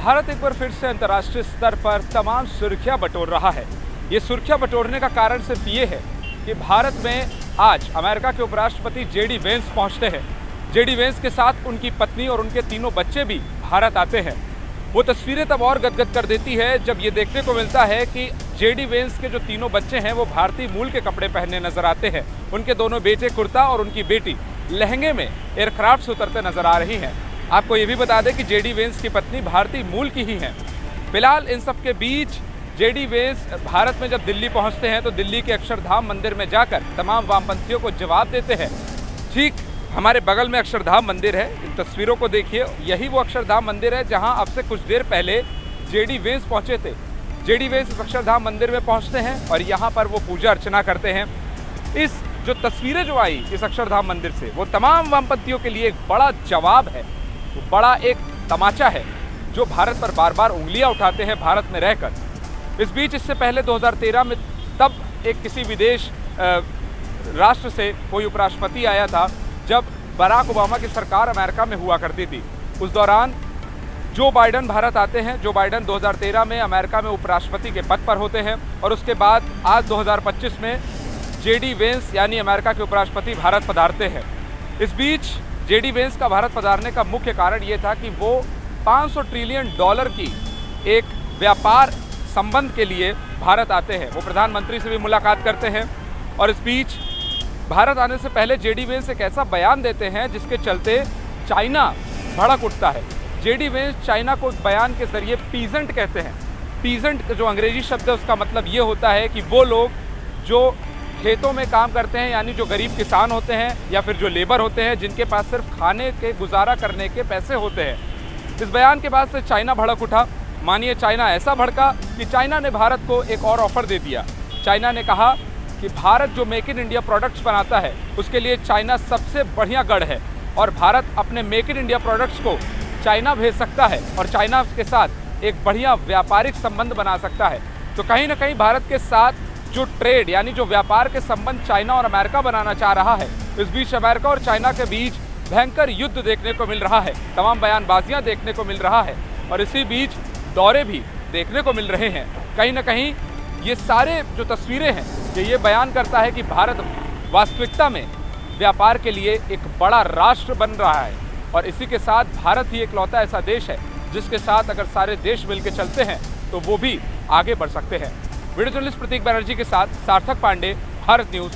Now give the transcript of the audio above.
भारत एक बार फिर से अंतर्राष्ट्रीय स्तर पर तमाम सुर्खियां बटोर रहा है। ये सुर्खियां बटोरने का कारण सिर्फ ये है कि भारत में आज अमेरिका के उपराष्ट्रपति जेडी वेंस पहुंचते हैं। जेडी वेंस के साथ उनकी पत्नी और उनके तीनों बच्चे भी भारत आते हैं। वो तस्वीरें तब और गदगद कर देती है जब ये देखने को मिलता है कि जेडी वेंस के जो तीनों बच्चे हैं वो भारतीय मूल के कपड़े पहने नजर आते हैं। उनके दोनों बेटे कुर्ता और उनकी बेटी लहंगे में एयरक्राफ्ट से उतरते नजर आ रही हैं। आपको ये भी बता दें कि जेडी वेंस की पत्नी भारतीय मूल की ही हैं। फिलहाल इन सब के बीच जेडी वेंस भारत में जब दिल्ली पहुंचते हैं तो दिल्ली के अक्षरधाम मंदिर में जाकर तमाम वामपंथियों को जवाब देते हैं। ठीक हमारे बगल में अक्षरधाम मंदिर है, इन तस्वीरों को देखिए, यही वो अक्षरधाम मंदिर है जहां अब से कुछ देर पहले जेडी वेंस पहुंचे थे। जेडी वेंस इस अक्षरधाम मंदिर में पहुंचते हैं और यहां पर वो पूजा अर्चना करते हैं। इस जो तस्वीरें जो आई इस अक्षरधाम मंदिर से वो तमाम वामपंथियों के लिए एक बड़ा जवाब है, बड़ा एक तमाचा है जो भारत पर बार बार उंगलियां उठाते हैं भारत में रहकर। इस बीच इससे पहले 2013 में तब एक किसी विदेश राष्ट्र से कोई उपराष्ट्रपति आया था जब बराक ओबामा की सरकार अमेरिका में हुआ करती थी। उस दौरान जो बाइडन भारत आते हैं। जो बाइडन 2013 में अमेरिका में उपराष्ट्रपति के पद पर होते हैं और उसके बाद आज 2025 में जेडी वेंस यानी अमेरिका के उपराष्ट्रपति भारत पधारते हैं। इस बीच जेडी वेंस का भारत पधारने का मुख्य कारण ये था कि वो $500 ट्रिलियन की एक व्यापार संबंध के लिए भारत आते हैं। वो प्रधानमंत्री से भी मुलाकात करते हैं और इस बीच भारत आने से पहले जेडी वेंस एक ऐसा बयान देते हैं जिसके चलते चाइना भड़क उठता है। जेडी वेंस चाइना को बयान के जरिए पीजेंट कहते हैं। पीजेंट जो अंग्रेजी शब्द है उसका मतलब ये होता है कि वो लोग जो खेतों में काम करते हैं, यानी जो गरीब किसान होते हैं या फिर जो लेबर होते हैं जिनके पास सिर्फ खाने के गुजारा करने के पैसे होते हैं। इस बयान के बाद से चाइना भड़क उठा। मानिए चाइना ऐसा भड़का कि चाइना ने भारत को एक और ऑफर दे दिया। चाइना ने कहा कि भारत जो मेक इन इंडिया प्रोडक्ट्स बनाता है उसके लिए चाइना सबसे बढ़िया गढ़ है और भारत अपने मेक इन इंडिया प्रोडक्ट्स को चाइना भेज सकता है और चाइना के साथ एक बढ़िया व्यापारिक संबंध बना सकता है। तो कहीं ना कहीं भारत के साथ जो ट्रेड यानी जो व्यापार के संबंध चाइना और अमेरिका बनाना चाह रहा है, इस बीच अमेरिका और चाइना के बीच भयंकर युद्ध देखने को मिल रहा है। तमाम बयानबाजियां देखने को मिल रहा है और इसी बीच दौरे भी देखने को मिल रहे हैं। कहीं ना कहीं ये सारे जो तस्वीरें हैं ये बयान करता है कि भारत वास्तविकता में व्यापार के लिए एक बड़ा राष्ट्र बन रहा है और इसी के साथ भारत ही इकलौता ऐसा देश है जिसके साथ अगर सारे देश मिलकर चलते हैं तो वो भी आगे बढ़ सकते हैं। वीडियो जर्नलिस्ट प्रतीक बनर्जी के साथ सार्थक पांडे, भारत न्यूज़।